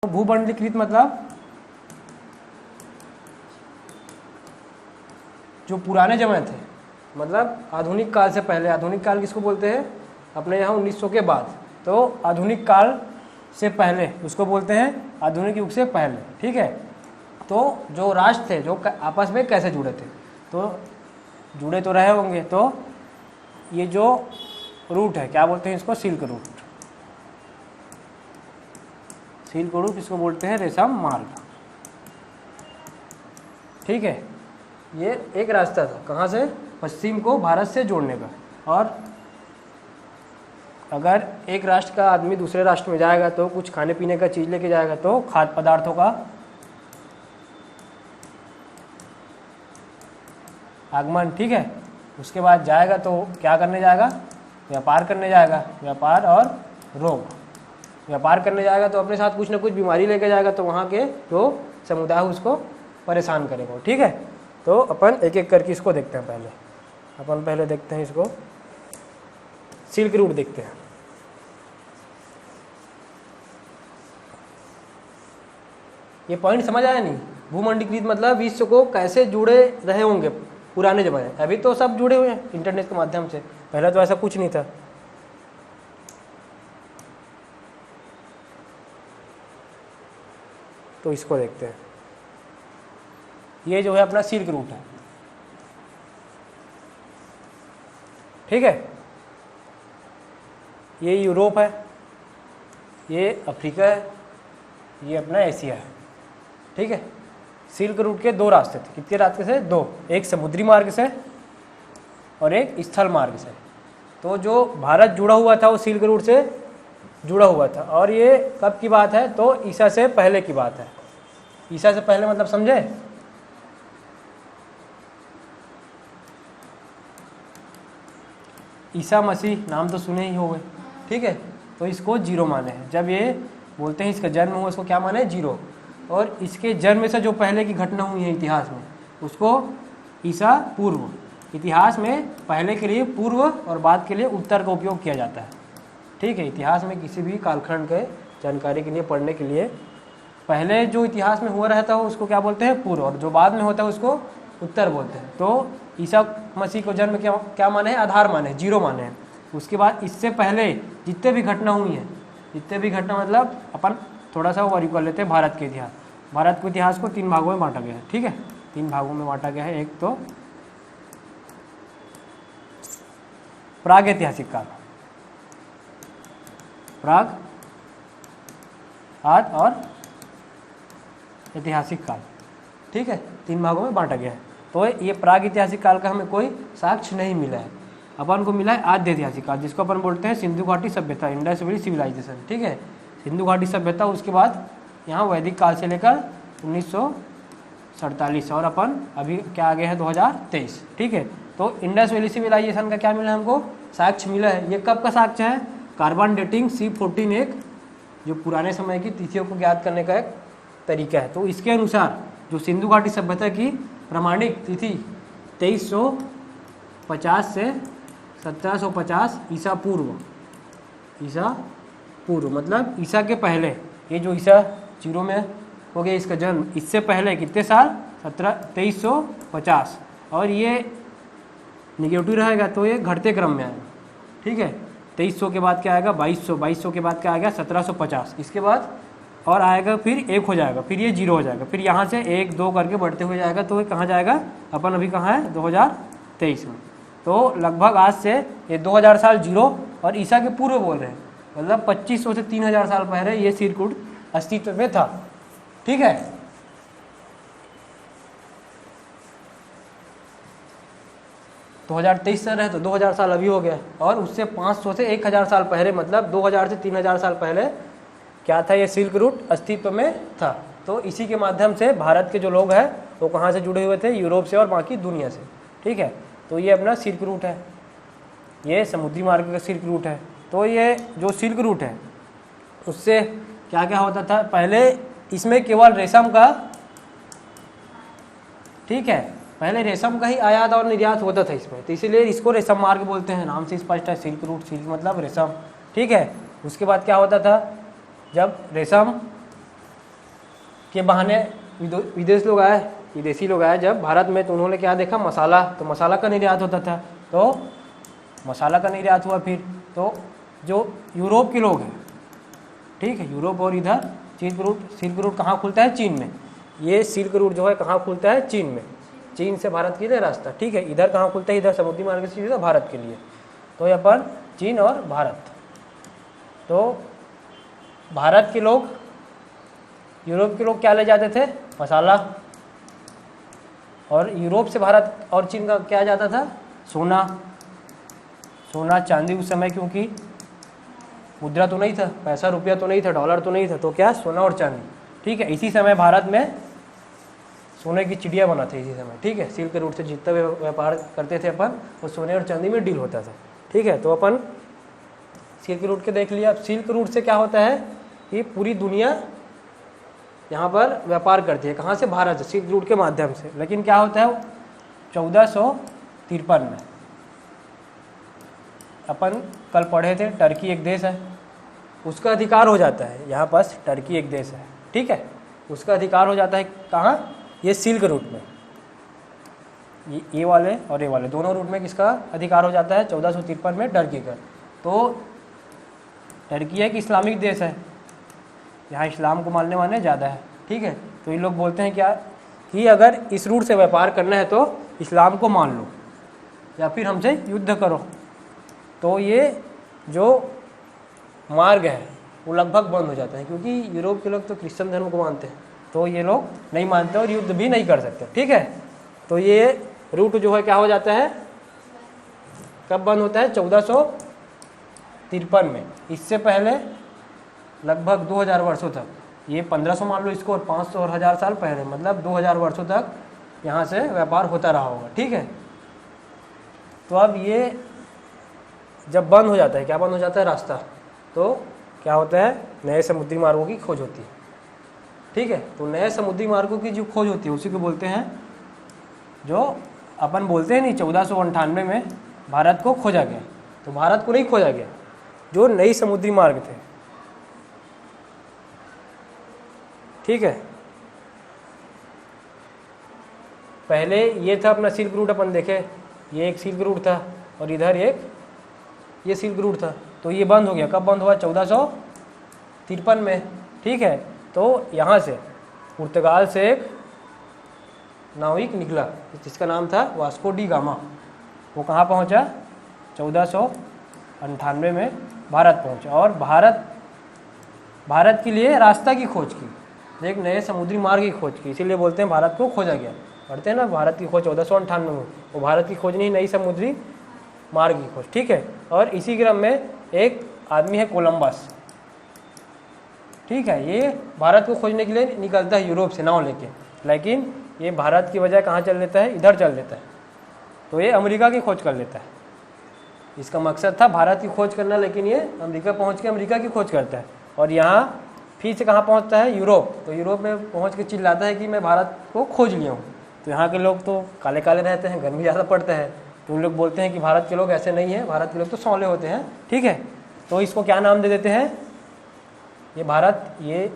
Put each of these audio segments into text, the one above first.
भूमंडलीकृत मतलब जो पुराने जमाने थे, मतलब आधुनिक काल से पहले। आधुनिक काल किसको बोलते हैं? अपने यहाँ 1900 के बाद। तो आधुनिक काल से पहले उसको बोलते हैं आधुनिक युग से पहले। ठीक है। तो जो राष्ट्र थे जो आपस में कैसे जुड़े थे, तो जुड़े तो रहे होंगे। तो ये जो रूट है क्या बोलते हैं इसको? Silk route. सिल्क रूट इसको बोलते हैं रेशम मार्ग। ठीक है। ये एक रास्ता था कहाँ से? पश्चिम को भारत से जोड़ने का। और अगर एक राष्ट्र का आदमी दूसरे राष्ट्र में जाएगा तो कुछ खाने पीने का चीज़ लेके जाएगा, तो खाद्य पदार्थों का आगमन। ठीक है। उसके बाद जाएगा तो क्या करने जाएगा? व्यापार करने जाएगा। व्यापार और रोग। व्यापार करने जाएगा तो अपने साथ कुछ ना कुछ बीमारी लेके जाएगा, तो वहाँ के जो समुदाय उसको परेशान करेगा। ठीक है। तो अपन एक एक करके इसको देखते हैं। पहले देखते हैं इसको, सिल्क रूट देखते हैं। ये पॉइंट समझ आया नहीं? भूमंडलीकृत मतलब विश्व को कैसे जुड़े रहे होंगे पुराने जमाने। अभी तो सब जुड़े हुए हैं इंटरनेट के माध्यम से, पहले तो ऐसा कुछ नहीं था। तो इसको देखते हैं। ये जो है अपना सिल्क रूट है। ठीक है। ये यूरोप है, ये अफ्रीका है, ये अपना एशिया है। ठीक है। सिल्क रूट के दो रास्ते थे। कितने रास्ते से? दो। एक समुद्री मार्ग से और एक स्थल मार्ग से। तो जो भारत जुड़ा हुआ था वो सिल्क रूट से जुड़ा हुआ था। और ये कब की बात है? तो ईसा से पहले की बात है। ईसा से पहले मतलब समझे? ईसा मसीह नाम तो सुने ही होंगे। ठीक है। तो इसको जीरो माने हैं। जब ये बोलते हैं इसका जन्म हुआ, इसको क्या माने? जीरो। और इसके जन्म से जो पहले की घटना हुई है इतिहास में, उसको ईसा पूर्व। इतिहास में पहले के लिए पूर्व और बाद के लिए उत्तर का उपयोग किया जाता है। ठीक है। इतिहास में किसी भी कालखंड के जानकारी के लिए पढ़ने के लिए पहले जो इतिहास में हुआ रहता है उसको क्या बोलते हैं? पूर्व। और जो बाद में होता है उसको उत्तर बोलते हैं। तो ईसा मसीह को जन्म क्या माने हैं? आधार माने, जीरो माने हैं। उसके बाद इससे पहले जितने भी घटना हुई हैं, जितने भी घटना मतलब अपन थोड़ा सा ओवरव्यू कर लेते हैं भारत के इतिहास। भारत के इतिहास को 3 भागों में बांटा गया है। ठीक है। 3 भागों में बांटा गया है। एक तो प्राग ऐतिहासिक काल, प्राग आदि और ऐतिहासिक काल। ठीक है। 3 भागों में बांटा गया है। तो ये प्राग ऐतिहासिक काल का हमें कोई साक्ष्य नहीं मिला है। अपन को मिला है आद्य ऐतिहासिक काल, जिसको अपन बोलते हैं सिंधु घाटी सभ्यता, इंडस वैली सिविलाइजेशन। ठीक है। सिंधु घाटी सभ्यता, उसके बाद यहाँ वैदिक काल से लेकर 1947 और अपन अभी क्या आ गए हैं 2023। ठीक है। तो इंडस वैली सिविलाइजेशन का क्या मिला हमको? साक्ष्य मिला है। ये कब का साक्ष्य है? कार्बन डेटिंग C14 एक जो पुराने समय की तिथियों को ज्ञात करने का एक तरीका है। तो इसके अनुसार जो सिंधु घाटी सभ्यता की प्रमाणिक तिथि 2350 से 1750 ईसा पूर्व मतलब ईसा के पहले। ये जो ईसा जीरो में हो गया इसका जन्म, इससे पहले कितने साल? 2350। और ये निगेटिव रहेगा तो ये घटते क्रम में आएगा। ठीक है। 2300 के बाद क्या आएगा? 2200 के बाद क्या आएगा? 1750। इसके बाद और आएगा, फिर 1 हो जाएगा, फिर ये 0 हो जाएगा, फिर यहाँ से 1 2 करके बढ़ते हुए जाएगा। तो ये कहाँ जाएगा? अपन अभी कहाँ है? 2023 में। तो लगभग आज से ये 2000 साल जीरो और ईसा के पूर्व बोल रहे हैं, मतलब 2500 से 3000 साल पहले ये सिल्क रूट अस्तित्व में था। ठीक है। तो 2023 से रहे तो 2000 साल अभी हो गया। और उससे 500 से 1000 साल पहले, मतलब 2000 से 3000 साल पहले क्या था? ये सिल्क रूट अस्तित्व में था। तो इसी के माध्यम से भारत के जो लोग हैं वो कहाँ से जुड़े हुए थे? यूरोप से और बाकी दुनिया से। ठीक है। तो ये अपना सिल्क रूट है, ये समुद्री मार्ग का सिल्क रूट है। तो ये जो सिल्क रूट है उससे क्या क्या होता था? पहले इसमें केवल रेशम का, ठीक है, पहले रेशम का ही आयात और निर्यात होता था इसमें, तो इसीलिए इसको रेशम मार्ग बोलते हैं। नाम से स्पष्ट है, सिल्क रूट, सिल्क मतलब रेशम। ठीक है। उसके बाद क्या होता था? जब रेशम के बहाने विदेशी लोग आए जब भारत में, तो उन्होंने क्या देखा, मसाला, तो मसाला का निर्यात होता था, तो मसाला का निर्यात हुआ। फिर तो जो यूरोप के लोग हैं, ठीक है, यूरोप और इधर सिल्क रूट कहाँ खुलता है, चीन में। ये सिल्क रूट जो है कहाँ खुलता है, चीन में, चीन से भारत के लिए रास्ता, ठीक है। इधर कहाँ खुलता है, इधर समुद्री मार्ग से सीधा भारत के लिए। तो यहाँ पर चीन और भारत, तो भारत के लोग, यूरोप के लोग क्या ले जाते थे, मसाला, और यूरोप से भारत और चीन का क्या जाता था, सोना चांदी उस समय, क्योंकि मुद्रा तो नहीं था, पैसा रुपया तो नहीं था, डॉलर तो नहीं था, तो क्या, सोना और चांदी, ठीक है। इसी समय भारत में सोने की चिड़िया बना था इसी समय, ठीक है। सिल्क रूट से जितना भी व्यापार करते थे अपन, वो सोने और चांदी में डील होता था, ठीक है। तो अपन सिल्क रूट के देख लिया। अब सिल्क रूट से क्या होता है कि पूरी दुनिया यहाँ पर व्यापार करती है, कहाँ से, भारत से, सिल्क रूट के माध्यम से। लेकिन क्या होता है, 1453 में अपन कल पढ़े थे, टर्की एक देश है, उसका अधिकार हो जाता है, यहाँ पास टर्की एक देश है, ठीक है, उसका अधिकार हो जाता है कहाँ, ये सिल्क रूट में। ये वाले और ये वाले दोनों रूट में किसका अधिकार हो जाता है, 1453 में टर्की का। तो टर्की एक इस्लामिक देश है, यहाँ इस्लाम को मानने वाले ज़्यादा है, ठीक है। तो ये लोग बोलते हैं क्या कि अगर इस रूट से व्यापार करना है तो इस्लाम को मान लो या फिर हमसे युद्ध करो। तो ये जो मार्ग है वो लगभग बंद हो जाता है, क्योंकि यूरोप के लोग तो क्रिश्चियन धर्म को मानते हैं, तो ये लोग नहीं मानते और युद्ध भी नहीं कर सकते, ठीक है। तो ये रूट जो है क्या हो जाता है, कब बंद होता है, 1453 में। इससे पहले लगभग 2000 वर्षों तक, ये 1500 मान लो इसको, और 500 और 1000 साल पहले, मतलब 2000 वर्षों तक यहाँ से व्यापार होता रहा होगा, ठीक है। तो अब ये जब बंद हो जाता है, क्या बंद हो जाता है, रास्ता, तो क्या होता है, नए समुद्री मार्गों की खोज होती है, ठीक है। तो नए समुद्री मार्गों की जो खोज होती है उसी को बोलते हैं, जो अपन बोलते हैं नहीं, 1498 में भारत को खोजा गया। तो भारत को नहीं खोजा गया, जो नई समुद्री मार्ग थे, ठीक है। पहले ये था अपना सिल्क रूट, अपन देखे, ये एक सिल्क रूट था और इधर एक ये सिल्क रूट था। तो ये बंद हो गया, कब बंद हुआ, 1453 में, ठीक है। तो यहाँ से पुर्तगाल से एक नाविक निकला जिसका नाम था वास्को डी गामा। वो कहाँ पहुँचा, 1498 में भारत पहुँचा, और भारत के लिए रास्ता की खोज की, एक नए समुद्री मार्ग की खोज की, इसीलिए बोलते हैं भारत को खोजा गया। पढ़ते हैं ना, भारत की खोज 1498 में, वो भारत की खोज नहीं, नई समुद्री मार्ग की खोज, ठीक है। और इसी क्रम में एक आदमी है कोलंबस, ठीक है। ये भारत को खोजने के लिए निकलता है यूरोप से नाव लेके, लेकिन ये भारत की वजह कहाँ चल लेता है, इधर चल लेता है। तो ये अमेरिका की खोज कर लेता है। इसका मकसद था भारत की खोज करना, लेकिन ये अमेरिका पहुँच के अमेरिका की खोज करता है, और यहाँ फिर से कहाँ पहुँचता है, यूरोप। तो यूरोप में पहुँच के चिल्लाता है कि मैं भारत को खोज लिया हूँ। तो यहाँ के लोग तो काले काले रहते हैं, गर्मी ज़्यादा पड़ता है, तो उन लोग बोलते हैं कि भारत के लोग ऐसे नहीं हैं, भारत के लोग तो सौले होते हैं, ठीक है। तो इसको क्या नाम दे देते हैं, ये भारत, ये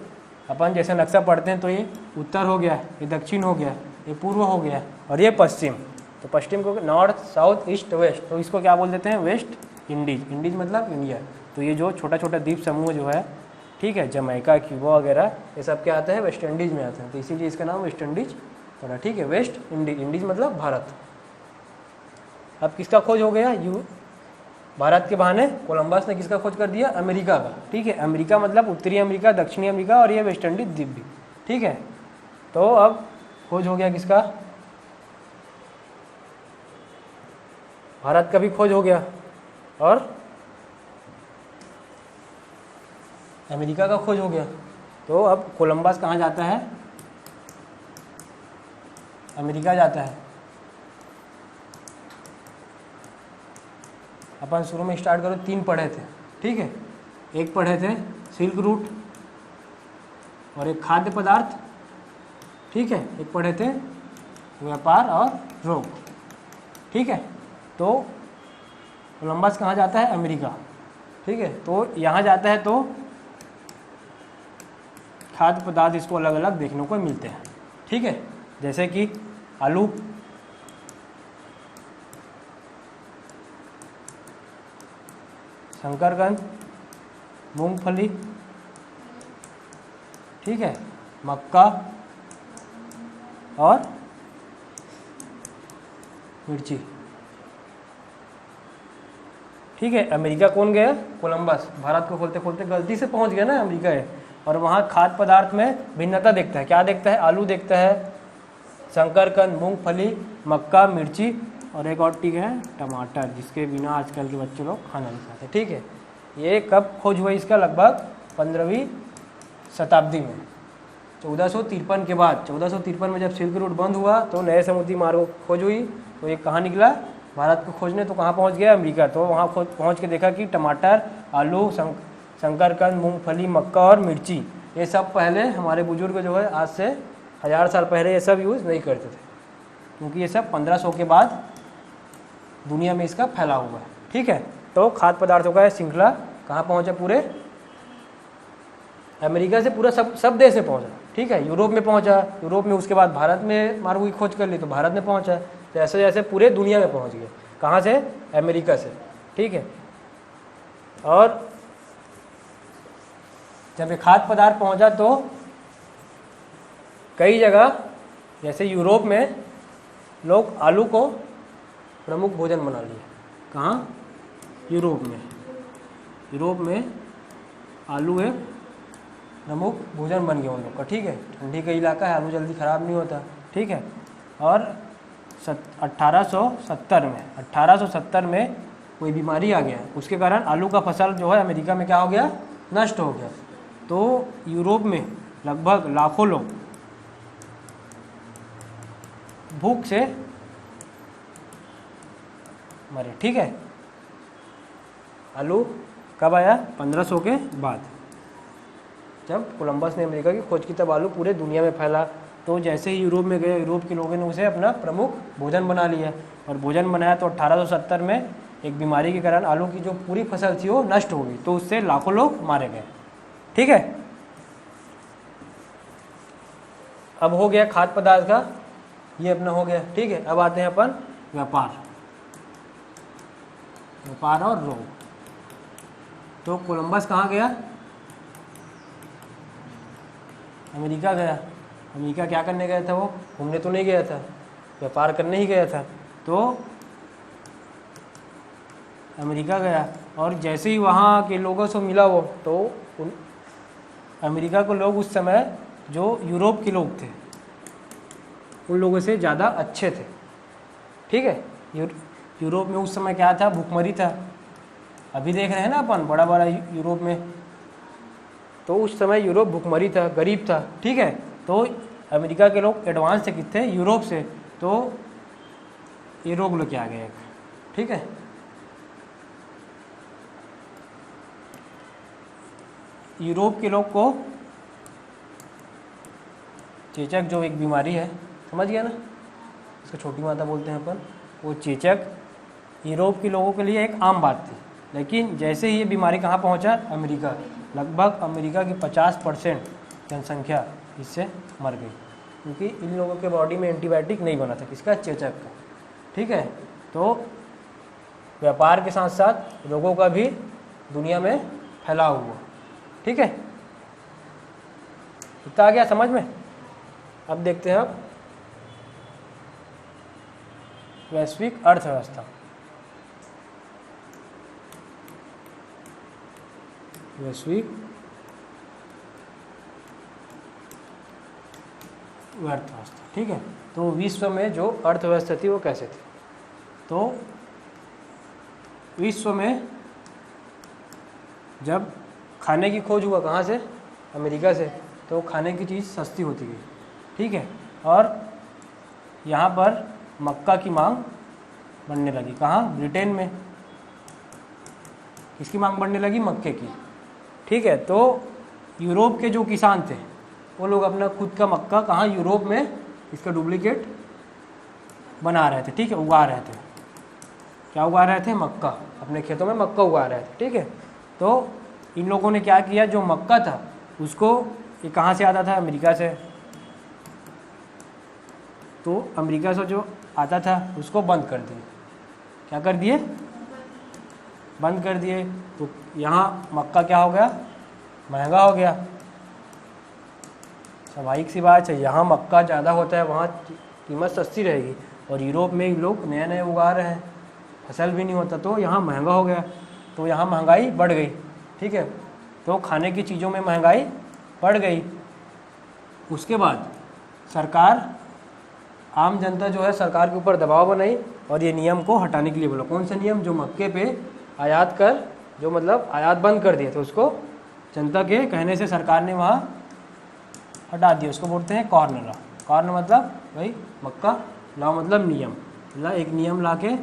अपन जैसे नक्शा पढ़ते हैं तो ये उत्तर हो गया, ये दक्षिण हो गया, ये पूर्व हो गया, और ये पश्चिम। तो पश्चिम को नॉर्थ, साउथ, ईस्ट, वेस्ट, तो इसको क्या बोल देते हैं, वेस्ट इंडीज। इंडीज मतलब इंडिया। तो ये जो छोटा छोटा द्वीप समूह जो है, ठीक है, जमैका, क्यूबा वगैरह, ये सब क्या आता है, वेस्ट इंडीज़ में आते हैं, तो इसीलिए इसका नाम वेस्ट इंडीज पड़ा, ठीक है। वेस्ट इंडीज, इंडीज मतलब भारत। अब किसका खोज हो गया, भारत के बहाने कोलंबस ने किसका खोज कर दिया, अमेरिका का, ठीक है। अमेरिका मतलब उत्तरी अमेरिका, दक्षिणी अमेरिका, और ये वेस्ट इंडीज द्वीप भी, ठीक है। तो अब खोज हो गया किसका, भारत का भी खोज हो गया, और अमेरिका का खोज हो गया। तो अब कोलंबस कहाँ जाता है, अमेरिका जाता है। अपन शुरू में स्टार्ट करो, 3 पढ़े थे, ठीक है। एक पढ़े थे सिल्क रूट, और एक खाद्य पदार्थ, ठीक है। एक पढ़े थे व्यापार और रोग, ठीक है। तो कोलंबस कहाँ जाता है, अमेरिका, ठीक है। तो यहाँ जाता है तो खाद्य पदार्थ इसको अलग अलग देखने को मिलते हैं, ठीक है। जैसे कि आलू, शकरकंद, मूंगफली, ठीक है, मक्का और मिर्ची, ठीक है। अमेरिका कौन गया? कोलंबस। भारत को खोलते खोलते गलती से पहुंच गया ना अमेरिका है, और वहाँ खाद्य पदार्थ में भिन्नता देखता है। क्या देखता है? आलू देखता है, शकरकंद, मूंगफली, मक्का, मिर्ची और एक और चीज़ है टमाटर, जिसके बिना आजकल के बच्चे लोग खाना नहीं खाते, ठीक है। ये कब खोज हुआ इसका? लगभग 15वीं शताब्दी में, 1453 के बाद। 1453 में जब सिल्क रूट बंद हुआ तो नए समुद्री मार्गों की खोज हुई, तो ये कहाँ निकला? भारत को खोजने। तो कहाँ पहुँच गया? अमेरिका। तो वहाँ पहुँच के देखा कि टमाटर, आलू, शकरकंद, मूंगफली, मक्का और मिर्ची, ये सब पहले हमारे बुजुर्ग जो है आज से 1000 साल पहले ये सब यूज़ नहीं करते थे, क्योंकि ये सब 1500 के बाद दुनिया में इसका फैला हुआ है, ठीक है। तो खाद्य पदार्थों का श्रृंखला कहाँ पहुँचा? पूरे अमेरिका से पूरा सब देश में पहुँचा, ठीक है। यूरोप में पहुँचा, यूरोप में उसके बाद भारत में मार्गों की खोज कर ली तो भारत में पहुँचा, तो ऐसे जैसे पूरे दुनिया में पहुँच गए। कहाँ से? अमेरिका से, ठीक है। और जब ये खाद्य पदार्थ पहुँचा तो कई जगह जैसे यूरोप में लोग आलू को प्रमुख भोजन बना लिए। कहाँ? यूरोप में। यूरोप में आलू एक प्रमुख भोजन बन गया उन लोग का, ठीक है। ठंडी का इलाका है, आलू जल्दी ख़राब नहीं होता, ठीक है। और 1870 में कोई बीमारी आ गया, उसके कारण आलू का फसल जो है अमेरिका में क्या हो गया? नष्ट हो गया। तो यूरोप में लगभग लाखों लोग भूख से मरे, ठीक है। आलू कब आया? 1500 के बाद, जब कोलंबस ने अमेरिका की खोज की, तब आलू पूरे दुनिया में फैला। तो जैसे ही यूरोप में गए, यूरोप के लोगों ने उसे अपना प्रमुख भोजन बना लिया, और भोजन बनाया तो 1870 में एक बीमारी के कारण आलू की जो पूरी फसल थी वो नष्ट हो गई, तो उससे लाखों लोग मारे गए, ठीक है। अब हो गया खाद्य पदार्थ का, ये अपना हो गया, ठीक है। अब आते हैं अपन व्यापार और रोग। तो कोलंबस कहाँ गया? अमेरिका गया। अमेरिका क्या करने गया था? वो घूमने तो नहीं गया था, व्यापार करने ही गया था। तो अमेरिका गया, और जैसे ही वहाँ के लोगों से मिला वो, तो अमेरिका को लोग उस समय जो यूरोप के लोग थे उन लोगों से ज़्यादा अच्छे थे, ठीक है। यूरोप में उस समय क्या था? भूखमरी था। अभी देख रहे हैं ना अपन बड़ा बड़ा यूरोप में, तो उस समय यूरोप भूखमरी था, गरीब था, ठीक है। तो अमेरिका के लोग एडवांस से कितने? यूरोप से। तो ये रोग लेके आ गए एक, ठीक है। यूरोप के लोग को चेचक जो एक बीमारी है, समझ गया ना, इसको छोटी माता बोलते हैं अपन, वो चेचक यूरोप के लोगों के लिए एक आम बात थी। लेकिन जैसे ही ये बीमारी कहाँ पहुँचा? अमेरिका। लगभग अमेरिका की 50% जनसंख्या इससे मर गई, क्योंकि इन लोगों के बॉडी में एंटीबायोटिक नहीं बना था, किसका? चेचक का, ठीक है। तो व्यापार के साथ साथ रोगों का भी दुनिया में फैलाव हुआ, ठीक है। इतना आ गया समझ में? अब देखते हैं अब वैश्विक अर्थव्यवस्था। वैश्विक अर्थव्यवस्था, ठीक है। तो विश्व में जो अर्थव्यवस्था थी वो कैसे थी? तो विश्व में जब खाने की खोज हुआ, कहाँ से? अमेरिका से, तो खाने की चीज़ सस्ती होती गई, ठीक है। और यहाँ पर मक्का की मांग बढ़ने लगी। कहाँ? ब्रिटेन में। किसकी मांग बढ़ने लगी? मक्के की, ठीक है। तो यूरोप के जो किसान थे वो लोग अपना खुद का मक्का कहाँ? यूरोप में इसका डुप्लीकेट बना रहे थे, ठीक है, उगा रहे थे। क्या उगा रहे थे? मक्का। अपने खेतों में मक्का उगा रहे थे, ठीक है। तो इन लोगों ने क्या किया? जो मक्का था उसको ये कहाँ से आता था? अमेरिका से। तो अमेरिका से जो आता था उसको बंद कर दिए। क्या कर दिए? बंद कर दिए। तो यहाँ मक्का क्या हो गया? महंगा हो गया। स्वाभाविक सी बात है, यहाँ मक्का ज़्यादा होता है, वहाँ कीमत सस्ती रहेगी। और यूरोप में लोग नए नए उगा रहे हैं, फसल भी नहीं होता, तो यहाँ महंगा हो गया। तो यहाँ महंगाई बढ़ गई। ठीक है, तो खाने की चीज़ों में महंगाई बढ़ गई। उसके बाद सरकार, आम जनता जो है सरकार के ऊपर दबाव बनाई और ये नियम को हटाने के लिए बोला। कौन सा नियम? जो मक्के पे आयात कर, जो मतलब आयात बंद कर दिए थे, उसको जनता के कहने से सरकार ने वहाँ हटा दिया। उसको बोलते हैं कॉर्न लॉ। कॉर्न मतलब भाई मक्का, लॉ मतलब नियम। मतलब एक नियम ला के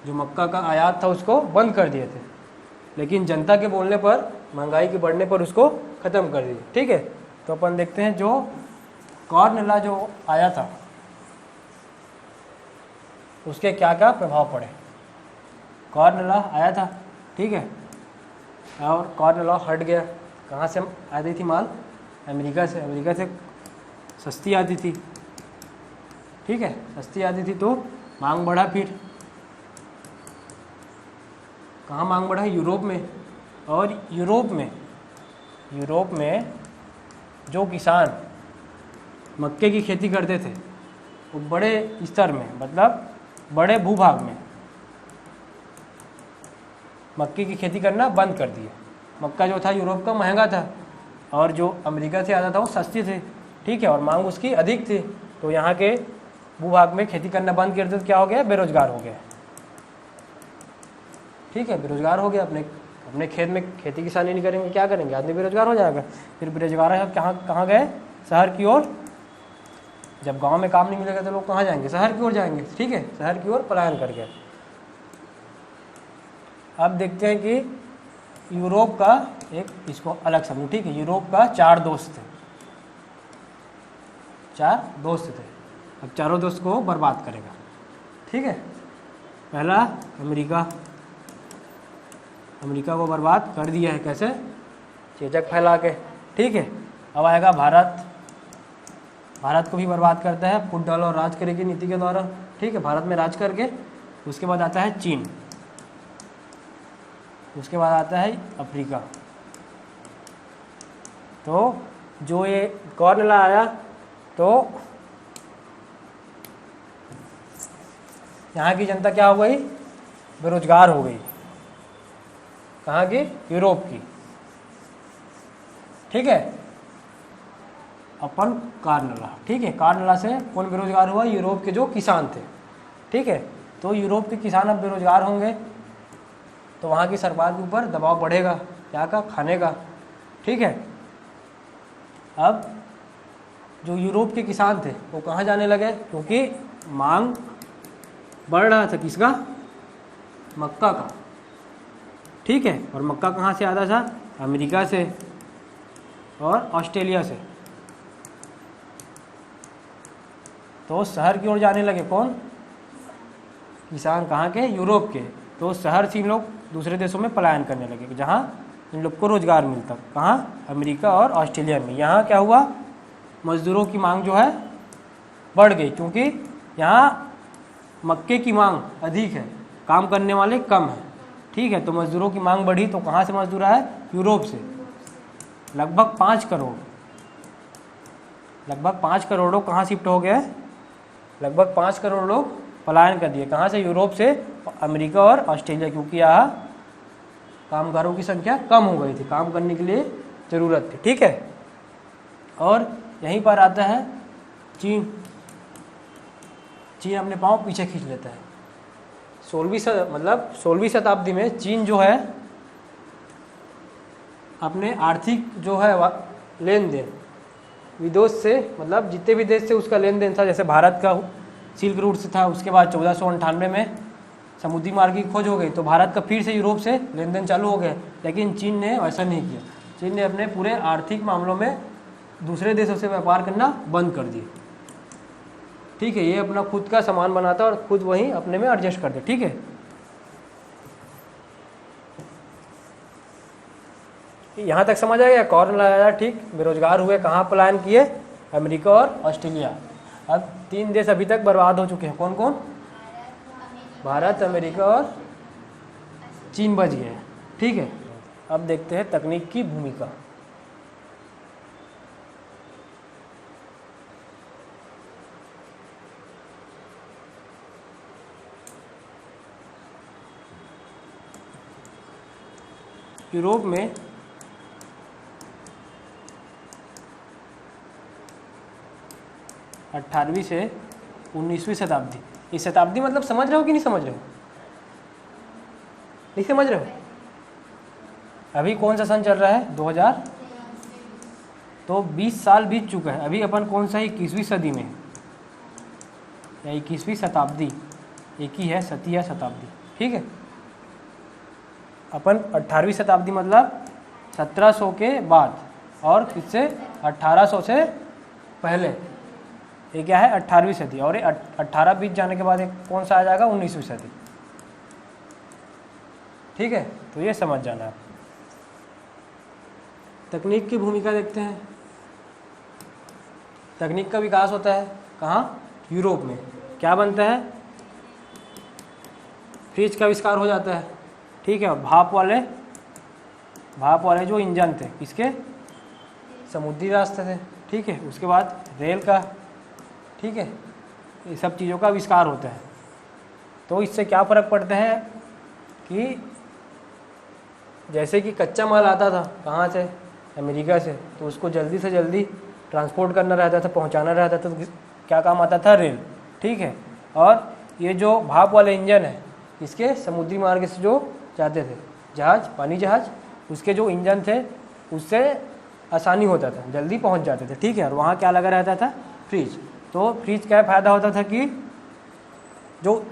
जो मक्का का आयात था उसको बंद कर दिए थे, लेकिन जनता के बोलने पर, महंगाई के बढ़ने पर उसको ख़त्म कर दिए। ठीक है, तो अपन देखते हैं जो कॉर्न लॉ जो आया था उसके क्या क्या प्रभाव पड़े। कॉर्न लॉ आया था, ठीक है, और कॉर्न लॉ हट गया। कहाँ से आती थी माल? अमेरिका से। अमेरिका से सस्ती आती थी। ठीक है, सस्ती आती थी तो मांग बढ़ा। फिर कहाँ मांग बढ़ा? यूरोप में। और यूरोप में जो किसान मक्के की खेती करते थे वो बड़े स्तर में, मतलब बड़े भूभाग में मक्के की खेती करना बंद कर दिए। मक्का जो था यूरोप का महंगा था और जो अमेरिका से आता था वो सस्ती थी। ठीक है, और मांग उसकी अधिक थी, तो यहाँ के भूभाग में खेती करना बंद कर दिया। तो क्या हो गया? बेरोजगार हो गया। ठीक है, बेरोजगार हो गया। अपने खेत में खेती किसानी नहीं करेंगे, क्या करेंगे? आदमी बेरोजगार हो जाएगा। फिर बेरोजगार है, कहाँ गए? शहर की ओर। जब गांव में काम नहीं मिलेगा तो लोग कहाँ जाएंगे? शहर की ओर जाएंगे। ठीक है, शहर की ओर पलायन कर गए। अब देखते हैं कि यूरोप का एक, इसको अलग समझो। ठीक है, यूरोप का 4 दोस्त थे। 4 दोस्त थे। अब चारों दोस्त को बर्बाद करेगा। ठीक है, पहला अमेरिका। अमेरिका को बर्बाद कर दिया है। कैसे? चेचक फैला के। ठीक है, अब आएगा भारत। भारत को भी बर्बाद करता है फूट डालो और राज करे की नीति के द्वारा। ठीक है, भारत में राज करके। उसके बाद आता है चीन। उसके बाद आता है अफ्रीका। तो जो ये कॉर्न लॉ आया तो यहाँ की जनता क्या हो गई? बेरोजगार हो गई। कहाँ की? यूरोप की। ठीक है, अपन कॉर्न लॉ। ठीक है, कॉर्न लॉ से कौन बेरोजगार हुआ? यूरोप के जो किसान थे। ठीक है, तो यूरोप के किसान अब बेरोजगार होंगे तो वहाँ की सरकार के ऊपर दबाव बढ़ेगा। क्या का? खाने का। ठीक है, अब जो यूरोप के किसान थे वो कहाँ जाने लगे? क्योंकि मांग बढ़ रहा था। किसका? मक्का का। ठीक है, और मक्का कहाँ से आता था? अमेरिका से और ऑस्ट्रेलिया से। तो शहर की ओर जाने लगे। कौन? किसान। कहाँ के? यूरोप के। तो शहर से इन लोग दूसरे देशों में पलायन करने लगे जहाँ इन लोग को रोजगार मिलता। कहाँ? अमेरिका और ऑस्ट्रेलिया में। यहाँ क्या हुआ? मजदूरों की मांग जो है बढ़ गई, क्योंकि यहाँ मक्के की मांग अधिक है, काम करने वाले कम हैं। ठीक है, तो मजदूरों की मांग बढ़ी। तो कहाँ से मजदूर आए? यूरोप से। लगभग 5 करोड़। लगभग 5 करोड़ कहाँ शिफ्ट हो गए? लगभग 5 करोड़ लोग पलायन कर दिए। कहाँ से? यूरोप से अमेरिका और ऑस्ट्रेलिया, क्योंकि यहाँ कामगारों की संख्या कम हो गई थी, काम करने के लिए ज़रूरत थी। ठीक है, और यहीं पर आता है चीन। चीन अपने पाँव पीछे खींच लेता है। 16वीं शताब्दी में चीन जो है अपने आर्थिक जो है लेन देन विदेश से, मतलब जितने भी देश से उसका लेन देन था, जैसे भारत का सिल्क रूट से था, उसके बाद 1498 में समुद्री मार्ग की खोज हो गई तो भारत का फिर से यूरोप से लेन देन चालू हो गया। लेकिन चीन ने ऐसा नहीं किया। चीन ने अपने पूरे आर्थिक मामलों में दूसरे देशों से व्यापार करना बंद कर दिया। ठीक है, ये अपना खुद का सामान बनाता और खुद वहीं अपने में एडजस्ट कर दे। ठीक है, यहाँ तक समझ आ गया, कौन लाया, ठीक। बेरोजगार हुए, कहाँ पलायन किए, अमेरिका और ऑस्ट्रेलिया। अब 3 देश अभी तक बर्बाद हो चुके हैं, कौन कौन? भारत, अमेरिका और चीन बच गए, ठीक है। अब देखते हैं तकनीक की भूमिका। यूरोप में अट्ठारहवीं से 19वीं शताब्दी, ये शताब्दी मतलब समझ रहे हो कि नहीं समझ रहे हो? नहीं समझ रहे हो? अभी कौन सा सन चल रहा है? 2000, तो 20 साल बीत चुका है। अभी अपन कौन सा 21वीं सदी में या 21वीं शताब्दी, एक ही है, सती या शताब्दी, ठीक है। अपन 18वीं शताब्दी मतलब 1700 के बाद, और किससे? 1800 से पहले, ये क्या है? 18वीं सदी। और ये 18 बीत जाने के बाद एक कौन सा आ जाएगा? 19वीं सदी, ठीक है। तो ये समझ जाना है। तकनीक की भूमिका देखते हैं। तकनीक का विकास होता है कहाँ? यूरोप में। क्या बनता है? फ्रिज का आविष्कार हो जाता है, ठीक है। भाप वाले जो इंजन थे, किसके? समुद्री रास्ते थे, ठीक है। उसके बाद रेल का, ठीक है। ये सब चीज़ों का आविष्कार होता है। तो इससे क्या फ़र्क पड़ता है कि जैसे कि कच्चा माल आता था कहाँ से? अमेरिका से, तो उसको जल्दी से जल्दी ट्रांसपोर्ट करना रहता था, पहुँचाना रहता था, तो क्या काम आता था? रेल, ठीक है। और ये जो भाप वाले इंजन है, इसके समुद्री मार्ग से जो जाते थे, जहाज, पानी जहाज, उसके जो इंजन थे उससे आसानी होता था, जल्दी पहुंच जाते थे, ठीक है। और वहाँ क्या लगा रहता था? फ्रिज। तो फ्रिज का फ़ायदा होता था कि जो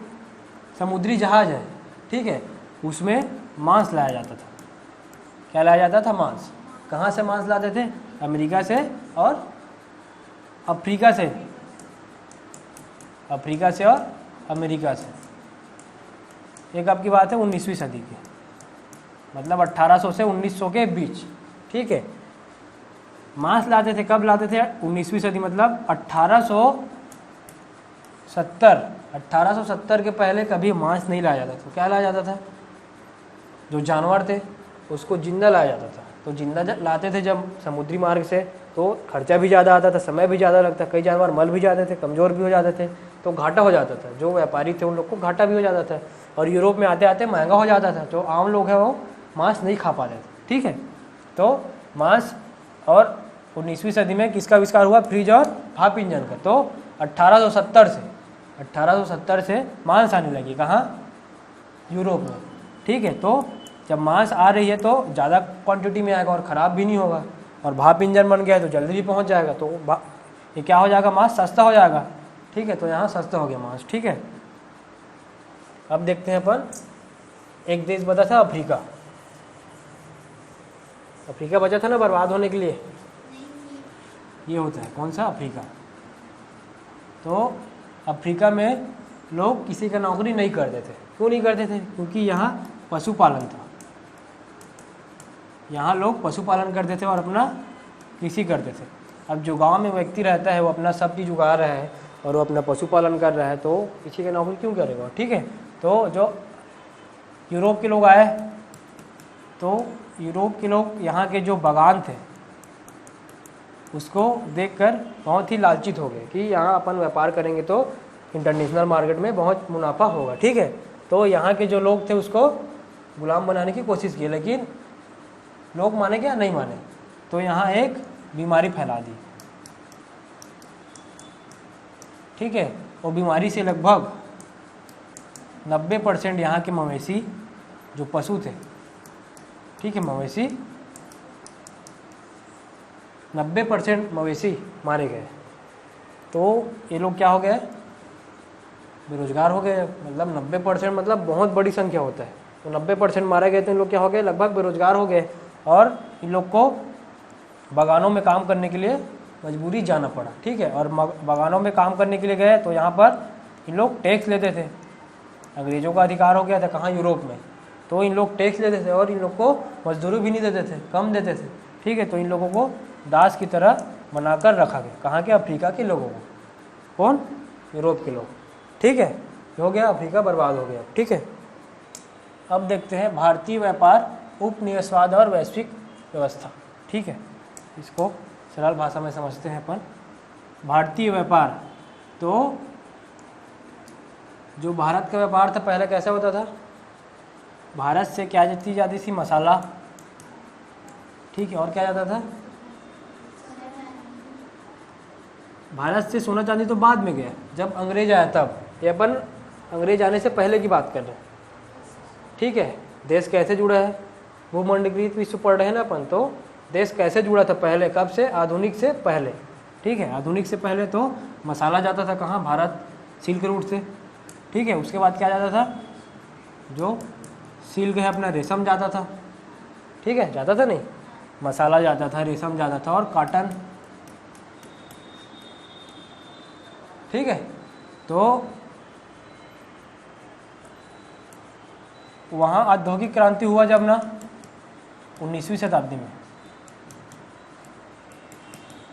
समुद्री जहाज है, ठीक है, उसमें मांस लाया जाता था। क्या लाया जाता था? मांस। कहाँ से मांस लाते थे? अमेरिका से और अफ्रीका से, अफ्रीका से और अमेरिका से। एक आपकी बात है 19वीं सदी की, मतलब 1800 से 1900 के बीच, ठीक है। मांस लाते थे, कब लाते थे? 19वीं सदी, मतलब 1870 के पहले कभी मांस नहीं लाया जाता था। तो क्या लाया जाता था? जो जानवर थे उसको जिंदा लाया जाता था। तो जिंदा लाते थे जब समुद्री मार्ग से, तो खर्चा भी ज़्यादा आता था, समय भी ज़्यादा लगता, कई जानवर मर भी जाते थे, कमज़ोर भी हो जाते थे, तो घाटा हो जाता था। जो व्यापारी थे उन लोग को घाटा भी हो जाता था, और यूरोप में आते आते महंगा हो जाता था। जो आम लोग हैं वो मांस नहीं खा पाते थे, ठीक है। तो मांस, और 19वीं सदी में किसका आविष्कार हुआ? फ्रिज और भाप इंजन का। तो 1870 से मांस आने लगी, कहाँ? यूरोप में, ठीक है। तो जब मांस आ रही है तो ज़्यादा क्वांटिटी में आएगा और ख़राब भी नहीं होगा, और भाप इंजन बन गया है तो जल्दी भी पहुंच जाएगा। तो ये क्या हो जाएगा? मांस सस्ता हो जाएगा, ठीक है। तो यहाँ सस्ता हो गया मांस, ठीक है। अब देखते हैं अपन, एक देश बचा था अफ्रीका। अफ्रीका बचा था ना बर्बाद होने के लिए, ये होता है कौन सा? अफ्रीका। तो अफ्रीका में लोग किसी का नौकरी नहीं करते थे। क्यों नहीं करते थे? क्योंकि यहाँ पशुपालन था। यहाँ लोग पशुपालन करते थे और अपना कृषि करते थे। अब जो गांव में व्यक्ति रहता है वो अपना सब चीज़ उगा रहा है और वो अपना पशुपालन कर रहा है, तो किसी का नौकरी क्यों करेगा, ठीक है। तो जो यूरोप के लोग आए, तो यूरोप के लोग यहाँ के जो बागान थे उसको देखकर बहुत ही लालचित हो गए कि यहाँ अपन व्यापार करेंगे तो इंटरनेशनल मार्केट में बहुत मुनाफा होगा, ठीक है। तो यहाँ के जो लोग थे उसको गुलाम बनाने की कोशिश की, लेकिन लोग माने क्या? नहीं माने। तो यहाँ एक बीमारी फैला दी, ठीक है। वो बीमारी से लगभग 90% यहाँ के मवेशी जो पशु थे, ठीक है, मवेशी 90% मवेशी मारे गए। तो ये लोग क्या हो गए? बेरोजगार हो गए। मतलब 90% मतलब बहुत बड़ी संख्या होता है। तो 90% मारे गए तो इन लोग क्या हो गए? लगभग बेरोजगार हो गए, और इन लोग को बागानों में काम करने के लिए मजबूरी जाना पड़ा, ठीक है। और बागानों में काम करने के लिए गए तो यहाँ पर इन लोग टैक्स लेते थे। अंग्रेज़ों का अधिकार हो गया था कहाँ? यूरोप में। तो इन लोग टैक्स लेते थे और इन लोग को मजदूरी भी नहीं देते थे, कम देते थे। ठीक है, तो इन लोगों को दास की तरह बनाकर रखा गया। कहाँ के? अफ्रीका के लोगों को। कौन? यूरोप के लोग। ठीक है, हो गया, अफ्रीका बर्बाद हो गया। ठीक है, अब देखते हैं भारतीय व्यापार, उपनिवेशवाद और वैश्विक व्यवस्था। ठीक है, इसको सरल भाषा में समझते हैं अपन। भारतीय व्यापार, तो जो भारत का व्यापार था पहले कैसा होता था? भारत से क्या दी जाती थी? मसाला। ठीक है, और क्या जाता था? भारत से सोना चांदी तो बाद में गया, जब अंग्रेज आया तब। ये अपन अंग्रेज आने से पहले की बात कर रहे हैं। ठीक है, देश कैसे जुड़ा है? भूमंडलीकृत विश्व पढ़ रहे हैं ना अपन, तो देश कैसे जुड़ा था पहले, कब से? आधुनिक से पहले। ठीक है, आधुनिक से पहले तो मसाला जाता था कहाँ? भारत, सिल्क रूट से। ठीक है, उसके बाद क्या जाता था? जो सिल्क है अपना, रेशम जाता था। ठीक है, जाता था नहीं, मसाला जाता था, रेशम जाता था और कॉटन। ठीक है, तो वहाँ औद्योगिक क्रांति हुआ जब ना 19वीं शताब्दी में।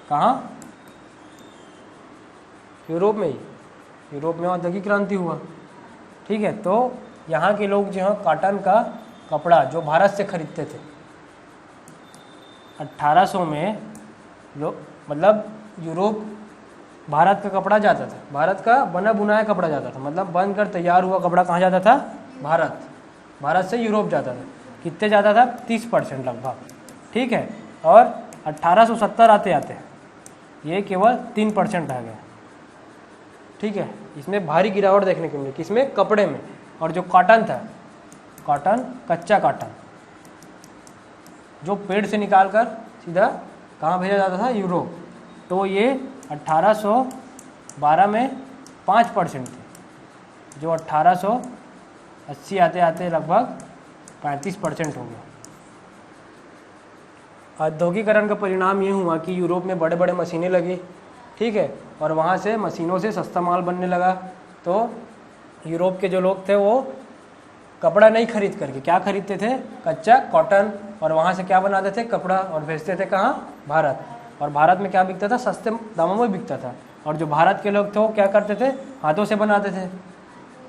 कहाँ? यूरोप में ही। यूरोप में औद्योगिक क्रांति हुआ। ठीक है, तो यहाँ के लोग जो है कॉटन का कपड़ा जो भारत से खरीदते थे, 1800 में लोग, मतलब यूरोप, भारत का कपड़ा जाता था, भारत का बना बुनाया कपड़ा जाता था, मतलब बनकर तैयार हुआ कपड़ा कहाँ जाता था? भारत। भारत से यूरोप जाता था। कितने जाता था? 30% लगभग। ठीक है, और 1870 आते आते ये केवल 3% रह गया। ठीक है, इसमें भारी गिरावट देखने को मिली। किसमें? कपड़े में। और जो कॉटन था, कॉटन, कच्चा कॉटन, जो पेड़ से निकालकर सीधा कहाँ भेजा जाता था? यूरोप। तो ये 1812 में 5% थे, जो 1880 आते आते लगभग 35% हो गया। औद्योगिकरण का परिणाम ये हुआ कि यूरोप में बड़े बड़े मशीनें लगी। ठीक है, और वहाँ से मशीनों से सस्ता माल बनने लगा। तो यूरोप के जो लोग थे वो कपड़ा नहीं खरीद करके क्या खरीदते थे? कच्चा कॉटन, और वहाँ से क्या बनाते थे? कपड़ा, और भेजते थे कहाँ? भारत। और भारत में क्या बिकता था? सस्ते दामों में बिकता था। और जो भारत के लोग थे वो क्या करते थे? हाथों से बनाते थे,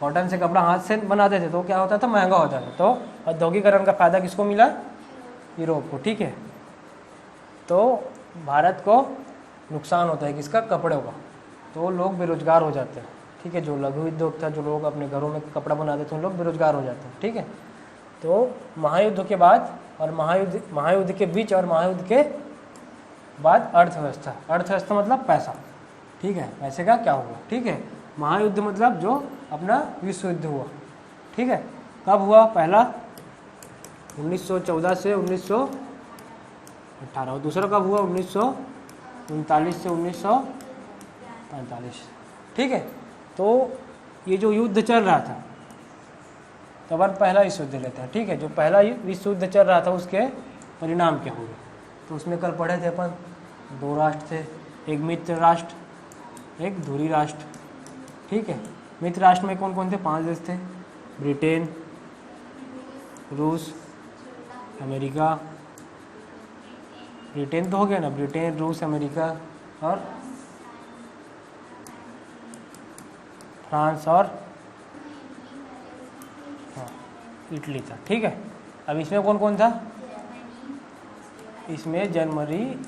कॉटन से कपड़ा हाथ से बनाते थे, तो क्या होता था? महंगा होता था। तो औद्योगिकरण का फायदा किसको मिला? यूरोप को। ठीक है, तो भारत को नुकसान होता है किसका? कपड़ों का। तो लोग बेरोजगार हो जाते हैं। ठीक है, जो लघु उद्योग था, जो लोग अपने घरों में कपड़ा बनाते थे, उन लोग बेरोजगार हो जाते हैं। ठीक है, तो महायुद्ध के बाद और महायुद्ध के बीच और महायुद्ध के बाद अर्थव्यवस्था। अर्थव्यवस्था मतलब पैसा। ठीक है, पैसे का क्या हुआ? ठीक है, महायुद्ध मतलब जो अपना विश्व युद्ध हुआ। ठीक है, कब हुआ? पहला 1914 से 1918। और दूसरा कब हुआ? 1939 से 1945। ठीक है, तो ये जो युद्ध चल रहा था, तो अपन पहला विश्व युद्ध लेते हैं। ठीक है, जो पहला विश्व युद्ध चल रहा था उसके परिणाम क्या हुए? तो उसमें कल पढ़े थे अपन, 2 राष्ट्र थे, एक मित्र राष्ट्र, एक धुरी राष्ट्र। ठीक है, मित्र राष्ट्र में कौन कौन थे? 5 देश थे, ब्रिटेन, रूस, अमेरिका। ब्रिटेन तो हो गया ना, ब्रिटेन, रूस, अमेरिका और फ्रांस और इटली था। ठीक है, अब इसमें कौन कौन था? इसमें जर्मनी,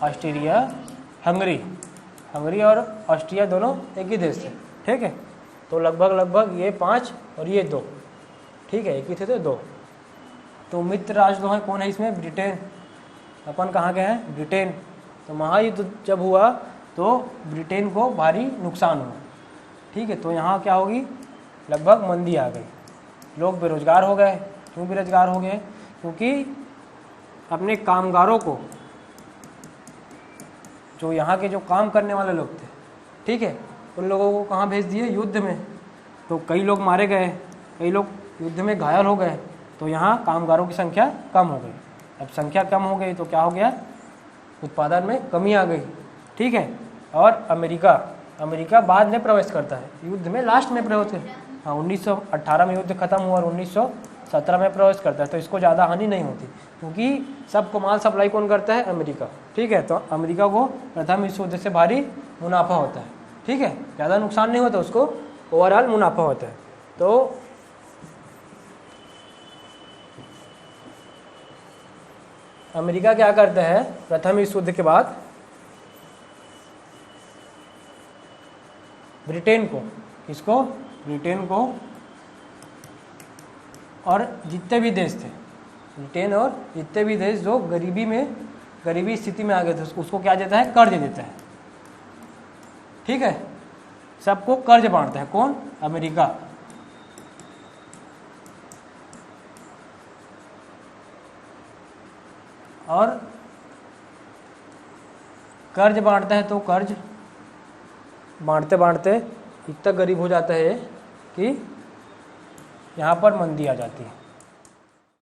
ऑस्ट्रिया, हंगरी और ऑस्ट्रिया दोनों एक ही देश थे। ठीक है, तो लगभग ये 5 और ये 2। ठीक है, एक ही थे तो 2। तो मित्र राष्ट्र जो है कौन है इसमें? ब्रिटेन। अपन कहाँ गए हैं? ब्रिटेन। तो महायुद्ध जब हुआ तो ब्रिटेन को भारी नुकसान हुआ। ठीक है, तो यहाँ क्या होगी? लगभग मंदी आ गई, लोग बेरोजगार हो गए। क्यों बेरोजगार हो गए? क्योंकि अपने कामगारों को, जो यहाँ के जो काम करने वाले लोग थे, ठीक है, उन लोगों को कहाँ भेज दिए? युद्ध में। तो कई लोग मारे गए, कई लोग युद्ध में घायल हो गए। तो यहाँ कामगारों की संख्या कम हो गई। अब संख्या कम हो गई तो क्या हो गया? उत्पादन में कमी आ गई। ठीक है, और अमेरिका बाद में प्रवेश करता है युद्ध में, लास्ट में प्रवेश करता है। हाँ, 1918 में युद्ध खत्म हुआ और 17 में प्रवेश करता है, तो इसको ज़्यादा हानि नहीं होती क्योंकि सबको माल सप्लाई कौन करता है? अमेरिका। ठीक है, तो अमेरिका को प्रथम विश्व युद्ध से भारी मुनाफा होता है। ठीक है, ज़्यादा नुकसान नहीं होता उसको, ओवरऑल मुनाफा होता है। तो अमेरिका क्या करता है प्रथम विश्व युद्ध के बाद? ब्रिटेन को, किसको? ब्रिटेन को और जितने भी देश थे, ब्रिटेन और जितने भी देश जो गरीबी स्थिति में आ गए थे, उसको क्या देता है? कर्ज देता है। ठीक है, सबको कर्ज बांटता है। कौन? अमेरिका। और कर्ज बांटता है तो कर्ज बांटते बांटते इतना गरीब हो जाता है कि यहाँ पर मंदी आ जाती है।